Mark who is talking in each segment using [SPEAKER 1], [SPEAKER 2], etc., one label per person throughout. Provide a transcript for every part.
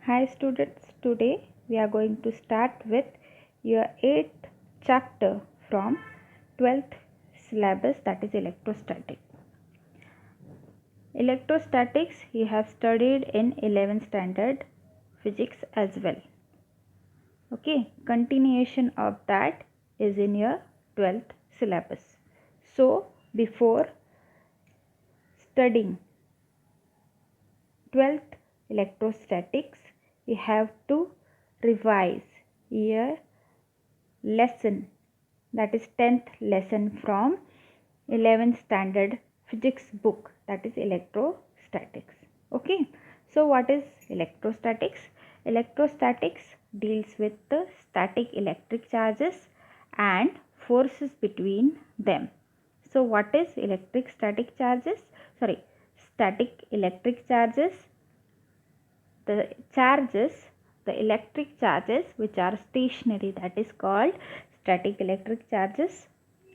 [SPEAKER 1] Hi students, today we are going to start with your 8th chapter from 12th syllabus, that is electrostatic. Electrostatics you have studied in 11th standard physics as well. Okay, continuation of that is in your 12th syllabus. So before studying 12th electrostatics, we have to revise your lesson, that is 10th lesson from 11th standard physics book, that is electrostatics. Okay, so what is electrostatics? Electrostatics deals with the static electric charges and forces between them. So what is static electric charges? The charges, the electric charges which are stationary, that is called static electric charges,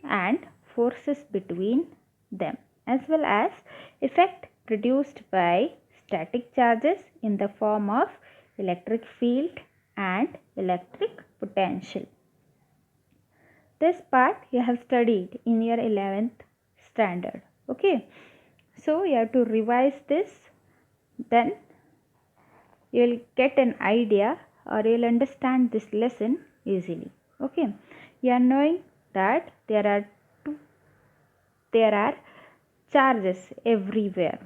[SPEAKER 1] and forces between them, as well as effect produced by static charges in the form of electric field and electric potential. This part you have studied in your 11th standard. Okay, so you have to revise this, then you will get an idea or you will understand this lesson easily. Okay, you are knowing that there are charges everywhere,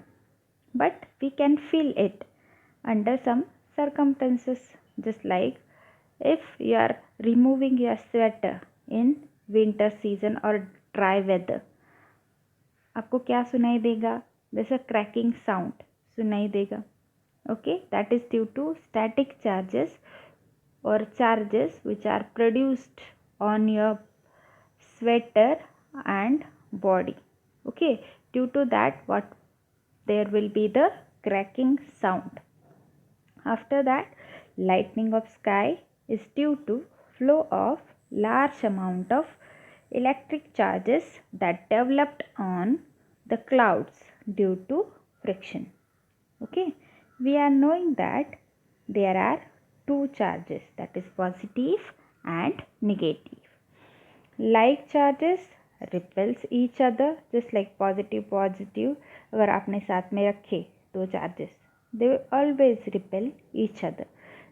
[SPEAKER 1] but we can feel it under some circumstances, just like if you are removing your sweater in winter season or dry weather, आपको क्या सुनाई देगा? There's a cracking sound सुनाई देगा. Okay, that is due to static charges or charges which are produced on your sweater and body. Okay, due to that what there will be the cracking sound. After that, lightning of sky is due to flow of large amount of electric charges that developed on the clouds due to friction. Okay, we are knowing that there are two charges, that is positive and negative. Like charges repels each other, just like positive अगर आपने साथ में रखे दो charges, they will always repel each other.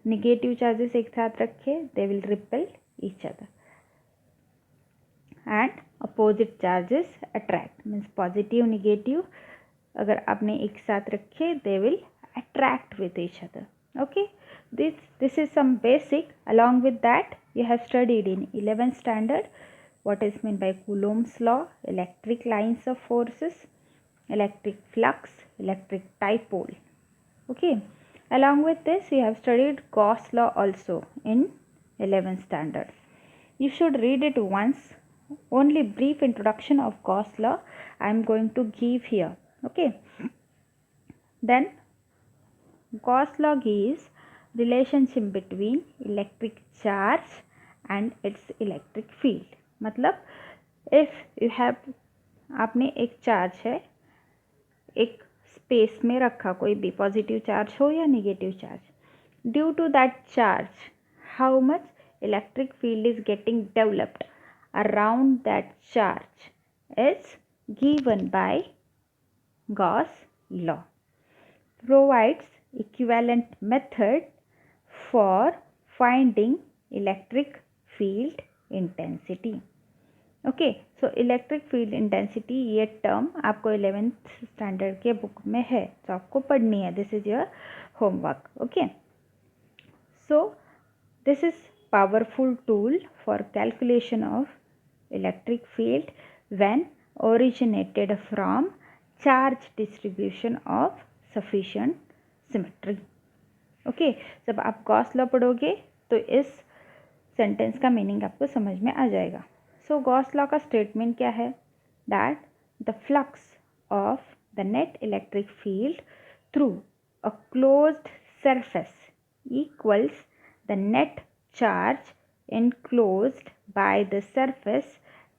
[SPEAKER 1] Negative charges एक साथ रखे, they will repel each other. And opposite charges attract, means positive negative अगर आपने एक साथ रखे, they will attract with each other. Okay, this is some basic. Along with that, you have studied in 11th standard what is meant by Coulomb's law, electric lines of forces, electric flux, electric dipole. Okay, along with this, you have studied Gauss law also in 11th standard. You should read it once. Only brief introduction of Gauss law I am going to give here. Okay, then Gauss law gives relationship between electric charge and its electric field. मतलब if you have, आपने एक charge है एक space में रखा, कोई भी positive charge हो या negative charge, due to that charge how much electric field is getting developed around that charge is given by Gauss law. Provides equivalent method for finding electric field intensity. Okay, so electric field intensity ये term आपको 11th standard के book में है, तो आपको पढ़नी है. This is your homework. Okay, so this is powerful tool for calculation of electric field when originated from charge distribution of sufficient symmetry. Okay, जब आप गॉस लॉ पढ़ोगे तो इस सेंटेंस का मीनिंग आपको समझ में आ जाएगा. सो गॉस लॉ का स्टेटमेंट क्या है? That the flux of the net electric field through a closed surface equals the net charge enclosed by the surface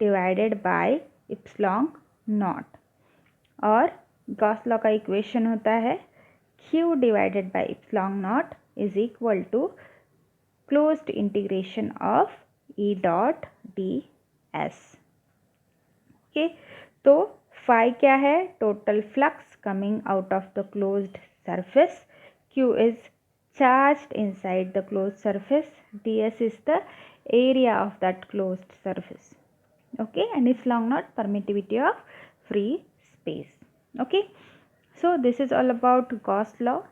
[SPEAKER 1] divided by epsilon naught. और गॉस लॉ का इक्वेशन होता है Q divided by epsilon naught is equal to closed integration of E dot ds. Okay, तो phi क्या है? Total flux coming out of the closed surface. Q is charged inside the closed surface. ds is the area of that closed surface. Okay, and epsilon naught permittivity of free space. Okay, so this is all about Gauss law.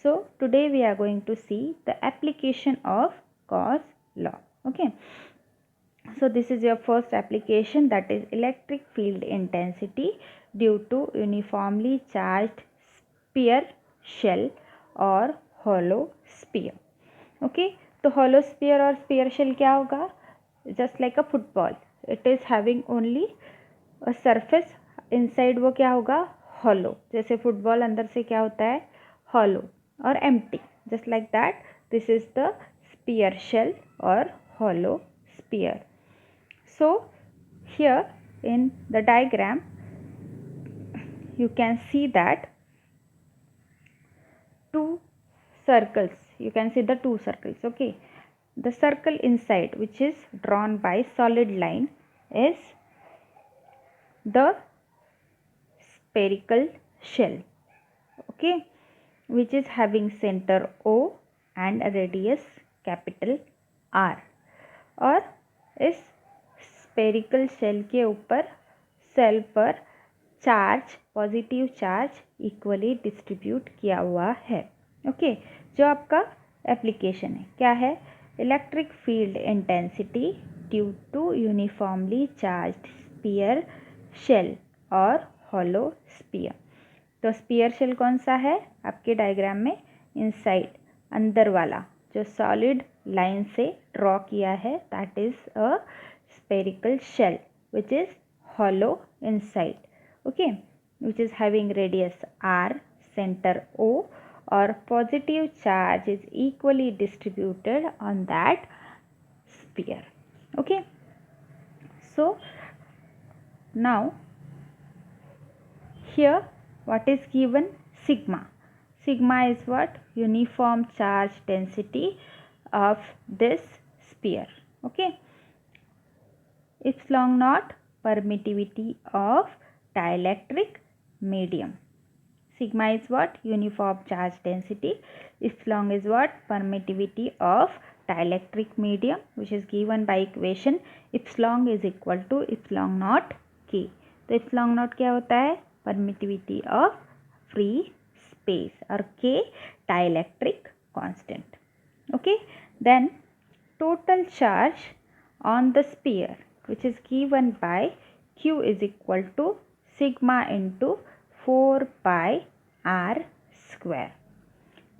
[SPEAKER 1] So today we are going to see the application of Gauss law. Okay, so this is your first application, that is electric field intensity due to uniformly charged sphere shell or hollow sphere. Okay, तो hollow sphere और sphere shell क्या होगा? Just like a football, it is having only a surface, inside वो क्या होगा? hollow. जैसे football अंदर से क्या होता है? hollow और empty. Just like that, this is the sphere shell or hollow sphere. So here in the diagram you can see that two circles, you can see the two circles. Okay, the circle inside which is drawn by solid line is the spherical shell. Okay, which is having center O and a radius capital R. और इस spherical shell के ऊपर cell पर charge, positive charge equally distribute किया हुआ है. Okay, जो आपका एप्लीकेशन है क्या है? Electric field intensity due to uniformly charged sphere shell और हॉलो स्फीयर. तो स्फीयर शेल कौन सा है आपके डायग्राम में? इनसाइड, अंदर वाला जो सॉलिड लाइन से ड्रॉ किया है, that is a spherical shell which is hollow inside. Okay, which is having radius R, center O, or positive charge is equally distributed on that sphere. Okay, so now here what is given? Sigma. Sigma is what? Uniform charge density of this sphere. Okay, epsilon naught permittivity of dielectric medium. Sigma is what? Uniform charge density. Epsilon is what? Permittivity of dielectric medium, which is given by equation epsilon is equal to epsilon naught k. तो epsilon naught क्या होता है? Permittivity of free space और k dielectric constant. Okay, then total charge on the sphere which is given by Q is equal to sigma into 4 pi r square.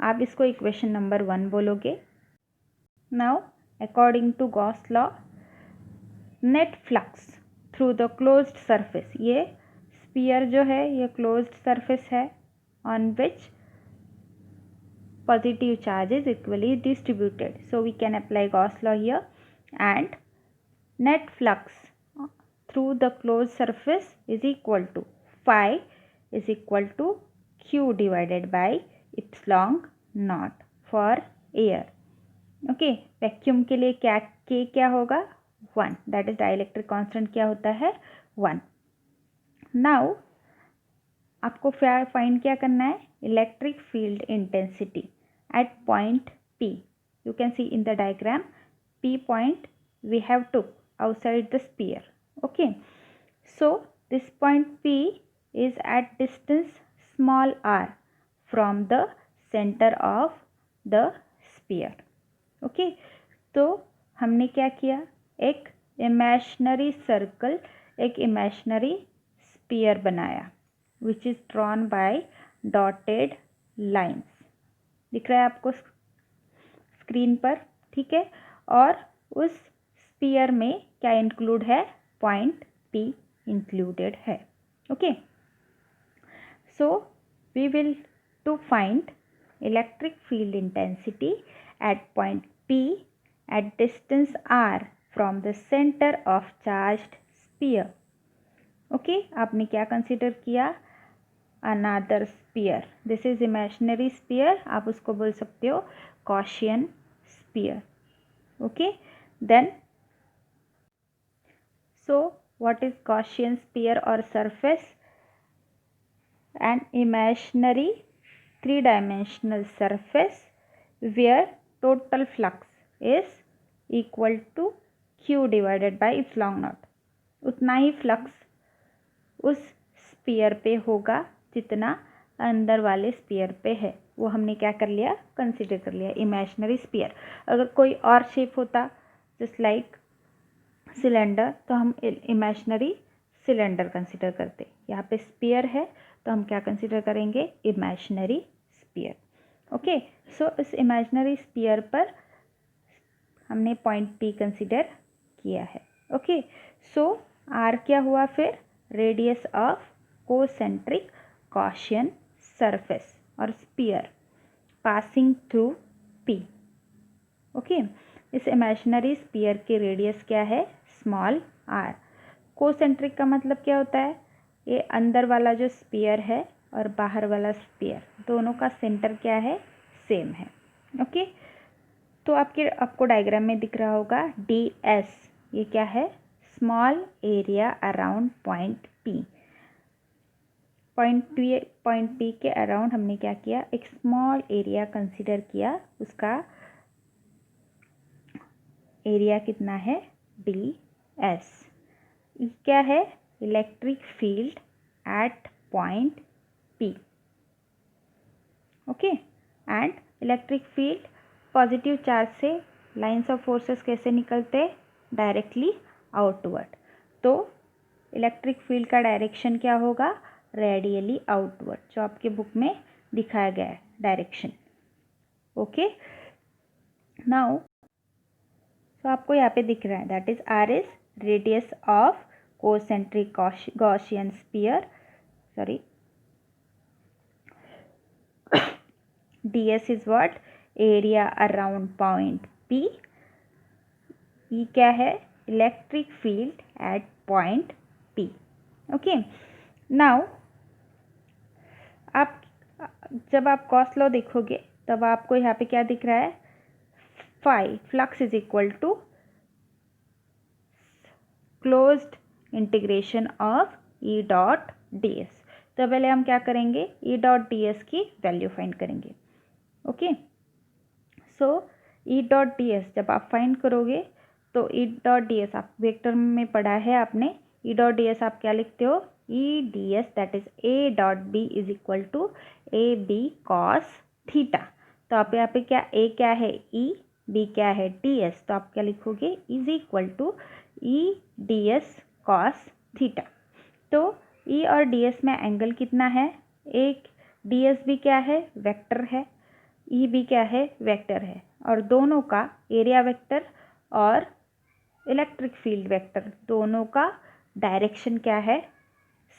[SPEAKER 1] आप इसको equation number 1 बोलोगे. Now according to Gauss law, net flux through the closed surface, ये sphere जो है ये closed surface है on which positive charge is equally distributed. So we can apply Gauss law here, and net flux through the closed surface is equal to phi is equal to Q divided by epsilon naught for air. Okay, vacuum के लिए क्या K क्या होगा? 1. That is dielectric constant क्या होता है? 1. Now आपको find क्या करना है? Electric field intensity at point P. You can see in the diagram, P point we have took outside the sphere. Okay, so this point P is at distance small r from the center of the sphere. Okay, तो हमने क्या किया? एक imaginary circle, एक imaginary sphere बनाया which is drawn by dotted lines. दिख रहा है आपको स्क्रीन पर? ठीक है, और उस स्फीयर में क्या इंक्लूड है? पॉइंट P इंक्लूडेड है. Okay, so we will to find electric field intensity at point P at distance r from the centre of charged sphere. Okay, आपने क्या कंसिडर किया? Another sphere, this is imaginary sphere, आप उसको बोल सकते हो Gaussian sphere. Okay, then so what is Gaussian sphere or surface? An imaginary three-dimensional surface where total flux is equal to q divided by epsilon naught. उतना ही flux उस spear पे होगा जितना अंदर वाले स्पीयर पे है. वो हमने क्या कर लिया, कंसिडर कर लिया इमेजिनरी स्पीयर. अगर कोई और शेप होता जस्ट लाइक सिलेंडर तो हम इमेजिनरी सिलेंडर कंसिडर करते. यहाँ पे स्पीयर है तो हम क्या कंसिडर करेंगे, इमेजिनरी स्पीयर. ओके, सो इस इमेजिनरी स्पीयर पर हमने पॉइंट पी कंसिडर किया है. ओके, सो आर क्या हुआ फिर, radius of concentric Gaussian surface और sphere passing through P. Okay, इस इमेजिनरी स्पीयर के रेडियस क्या है, स्मॉल आर. कोसेंट्रिक का मतलब क्या होता है, ये अंदर वाला जो स्पीयर है और बाहर वाला स्पीयर दोनों का सेंटर क्या है, सेम है. ओके, तो आपको डायग्राम में दिख रहा होगा डी एस, ये क्या है, small area around point P. Point P के अराउंड हमने क्या किया, एक स्मॉल एरिया कंसिडर किया. उसका एरिया कितना है, डी एस. क्या है, electric field at point P. Okay, and electric field positive charge से लाइंस ऑफ फोर्सेस कैसे निकलते, डायरेक्टली आउटवर्ड. तो इलेक्ट्रिक फील्ड का डायरेक्शन क्या होगा, रेडियली आउटवर्ड, जो आपके बुक में दिखाया गया है डायरेक्शन. ओके, नाउ तो आपको यहाँ पे दिख रहा है that is R is radius of concentric Gaussian sphere, sorry ds is what, area around point p. E क्या है, electric field at point p. Okay, now आप जब आप गॉस लॉ देखोगे तब आपको यहाँ पे क्या दिख रहा है, phi flux is equal to closed integration of E dot D S. तो पहले हम क्या करेंगे, ई डॉट डी एस की वैल्यू फाइंड करेंगे. Okay, so E dot D S जब आप फाइंड करोगे तो ई डॉट डी एस आप वेक्टर में पढ़ा है आपने. ई डॉट डी एस आप क्या लिखते हो, E D S that is A dot B is equal to A B cos theta. तो आप यहाँ पे क्या, ए क्या है ई, बी क्या है डी एस, तो आप क्या लिखोगे, is equal to E D S cos theta. तो ई और डी एस में एंगल कितना है, एक डी एस भी क्या है, वेक्टर है, ई भी क्या है, वेक्टर है, और दोनों का एरिया वेक्टर और इलेक्ट्रिक फील्ड वेक्टर दोनों का डायरेक्शन क्या है,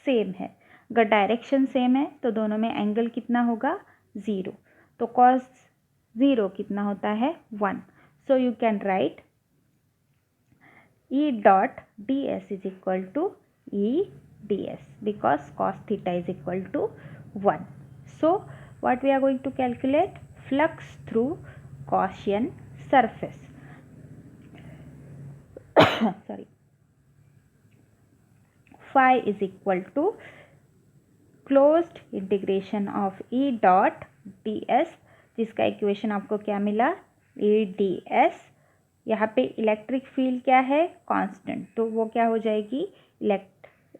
[SPEAKER 1] सेम है. अगर डायरेक्शन सेम है तो दोनों में एंगल कितना होगा, ज़ीरो. तो कॉस ज़ीरो कितना होता है, 1. So you can write E dot ds is equal to E ds because cos theta is equal to 1. So what we are going to calculate, flux through Gaussian surface. Sorry, phi is equal to closed integration of E dot ds, जिसका equation आपको क्या मिला, E ds. यहाँ पे electric field क्या है, constant, तो वो क्या हो जाएगी,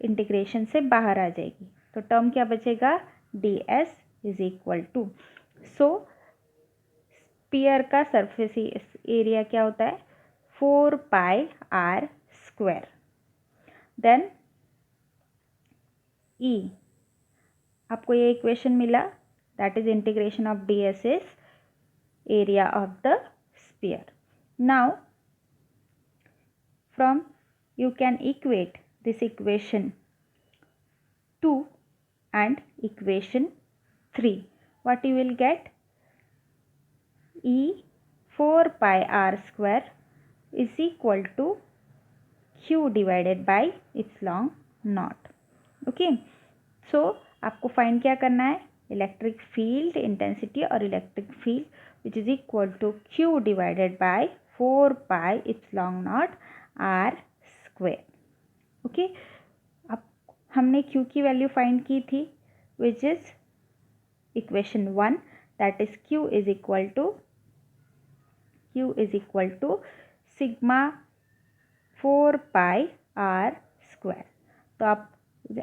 [SPEAKER 1] इंटीग्रेशन से बाहर आ जाएगी. तो टर्म क्या बचेगा, D S is equal to, so sphere का सरफेस एरिया क्या होता है, 4 pi R square. Then E, आपको ये इक्वेशन मिला that is integration of D S is area of the sphere. Now from you can equate this equation 2 and equation 3. What you will get, E 4 pi r square is equal to q divided by epsilon naught. Okay, so आपको find क्या करना है, electric field intensity और electric field which is equal to Q divided by 4 pi epsilon not R square. Okay, अब हमने Q की value find की थी which is equation 1, that is Q is equal to sigma 4 pi R square. तो आप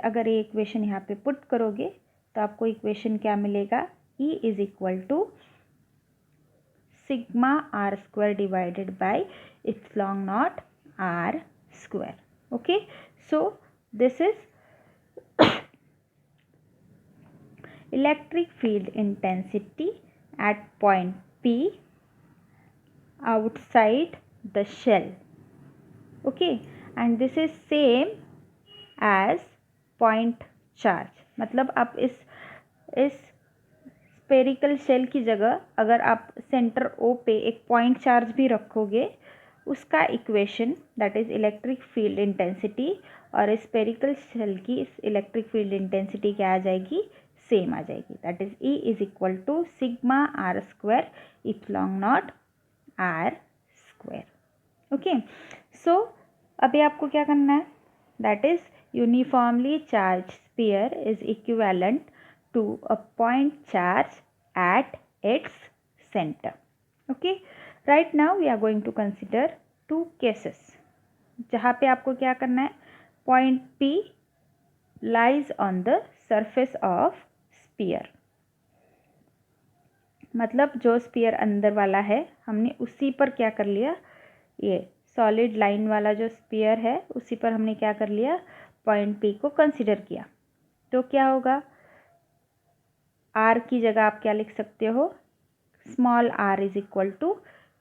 [SPEAKER 1] अगर ये equation यहाँ पे पुट करोगे तो आपको इक्वेशन क्या मिलेगा, E is equal to sigma R square divided by epsilon not R square. Okay, so this is electric field intensity at point P outside the shell. Okay, and this is same as point charge। मतलब आप इस spherical shell की जगह अगर आप centre O पे एक point charge भी रखोगे, उसका equation that is electric field intensity और स्पेरिकल शेल की इलेक्ट्रिक फील्ड इंटेंसिटी क्या आ जाएगी, सेम आ जाएगी। That is E is equal to sigma R square epsilon not R square. Okay, so अभी आपको क्या करना है, that is uniformly charge sphere is equivalent to a point charge at its centre. Okay, right now we are going to consider 2 cases जहाँ पे आपको क्या करना है, point P lies on the surface of sphere. मतलब जो sphere अंदर वाला है हमने उसी पर क्या कर लिया, ये सॉलिड लाइन वाला जो स्फीयर है उसी पर हमने क्या कर लिया, पॉइंट P को कंसिडर किया। तो क्या होगा, R की जगह आप क्या लिख सकते हो, small r is equal to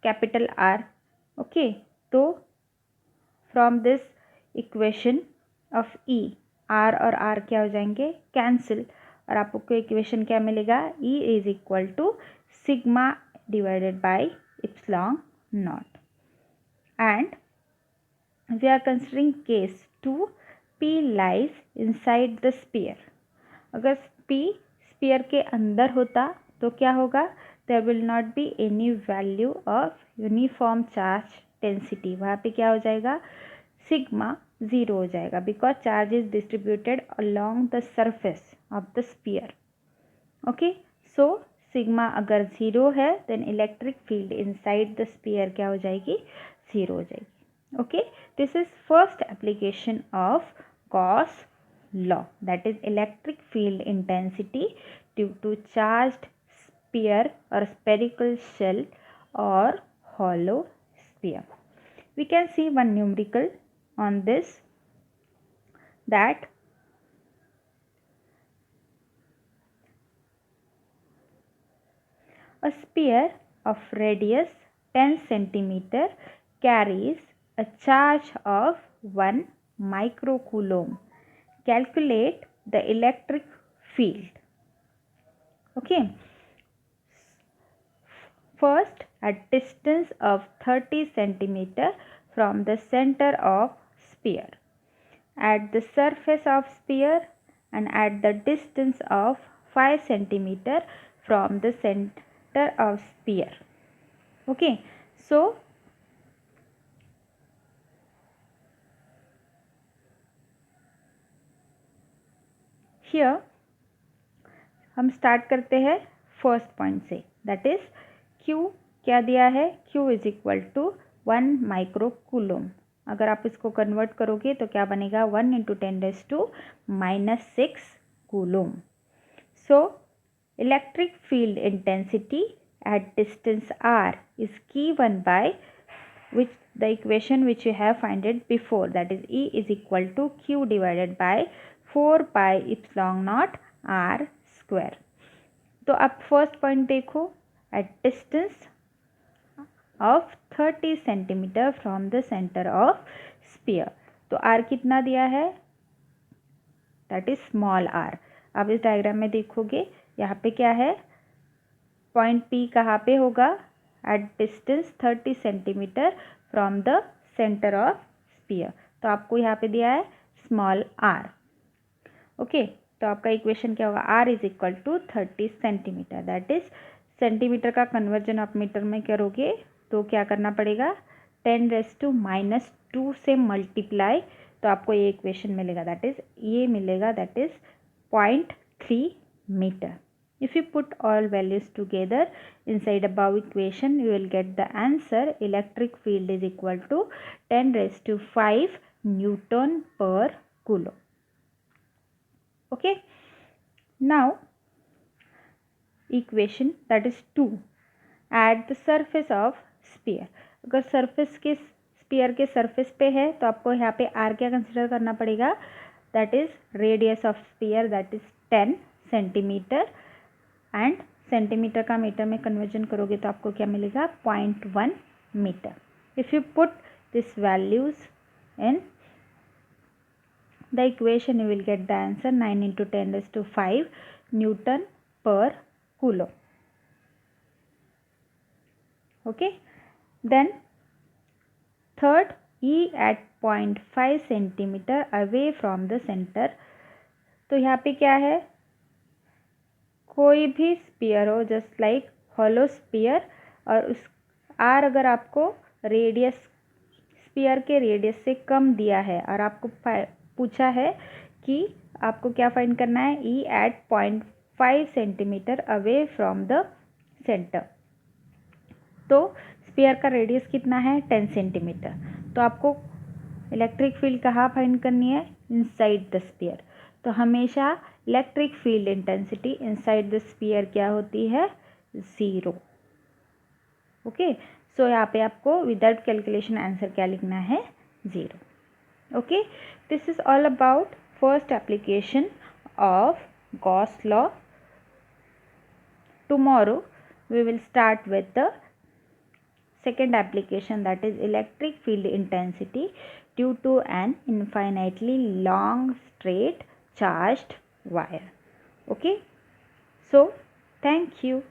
[SPEAKER 1] capital R। Okay, तो from this equation of E, R और R क्या हो जाएंगे, कैंसिल, और आपको इक्वेशन क्या मिलेगा, E is equal to sigma divided by epsilon naught. And we are considering case 2, P lies inside the sphere. अगर P स्फीयर के अंदर होता तो क्या होगा, there will not be any value of uniform charge density. वहाँ पे क्या हो जाएगा, सिग्मा 0 हो जाएगा, because charge is distributed along the surface of the sphere. Okay, so sigma अगर 0 है then electric field inside the sphere क्या हो जाएगी, 0 हो जाएगी। Okay, this is first application of Gauss law, that is electric field intensity due to charged sphere or spherical shell or hollow sphere. We can see one numerical on this, that a sphere of radius 10 centimeter carries a charge of 1 microcoulomb. Calculate the electric field. Okay, first at distance of 30 centimeter from the center of sphere, at the surface of sphere, and at the distance of 5 centimeter from the center of sphere. Okay, so here हम start करते हैं first point से, that is Q क्या दिया है, Q is equal to 1 microcoulomb. अगर आप इसको कन्वर्ट करोगे तो क्या बनेगा, 1 into 10⁻⁻6 coulomb. So electric field intensity at distance R is given by which the equation which you have find it before, that is E is equal to Q divided by 4 pi epsilon naught R square। तो आप first point देखो, at distance of 30 centimetre from the centre of sphere. तो R कितना दिया है, that is small r। अब इस diagram में देखोगे यहाँ पे क्या है, पॉइंट P कहाँ पे होगा, at distance 30 centimetre from the centre of sphere. तो आपको यहाँ पे दिया है स्मॉल r। ओके, तो आपका इक्वेशन क्या होगा, R is equal to 30 centimetre. That is centimetre का कन्वर्जन आप मीटर में करोगे तो क्या करना पड़ेगा, 10⁻² से मल्टीप्लाई, तो आपको ये इक्वेशन मिलेगा, दैट इज ये मिलेगा, that is 0.3 metre. If you put all values together inside above equation, you will get the answer. Electric field is equal to 10⁵ Newton per coulomb. Okay. Now, equation that is 2. At the surface of sphere. अगर surface के sphere के surface पे है तो आपको यहाँ पे r क्या consider करना पड़ेगा, that is radius of sphere, that is 10 centimetre, and centimetre का मीटर में कन्वर्जन करोगे तो आपको क्या मिलेगा, 0.1 metre. If you put this values in the equation you will get the answer 9 × 10⁵ newton per coulomb. Okay, then third, E at 0.5 centimetre away from the centre. तो यहाँ पे क्या है, कोई भी स्पीयर हो, जस्ट लाइक हॉलो स्पीयर, और उस आर अगर आपको रेडियस स्पीयर के रेडियस से कम दिया है और आपको पूछा है कि आपको क्या फाइंड करना है, E at 0.5 centimetre away from the centre. तो स्पीयर का रेडियस कितना है, 10 सेंटीमीटर। तो आपको इलेक्ट्रिक फील्ड कहाँ फाइंड करनी है, इनसाइड द स्पीयर। तो हमेशा electric field intensity inside the sphere क्या होती है, 0। ओके, सो यहाँ पे आपको विदाउट कैलकुलेशन आंसर क्या लिखना है, 0। Okay, this is all about first application of Gauss law. Tomorrow we will start with the second application, that is electric field intensity due to an infinitely long straight charged wire. Okay, so thank you.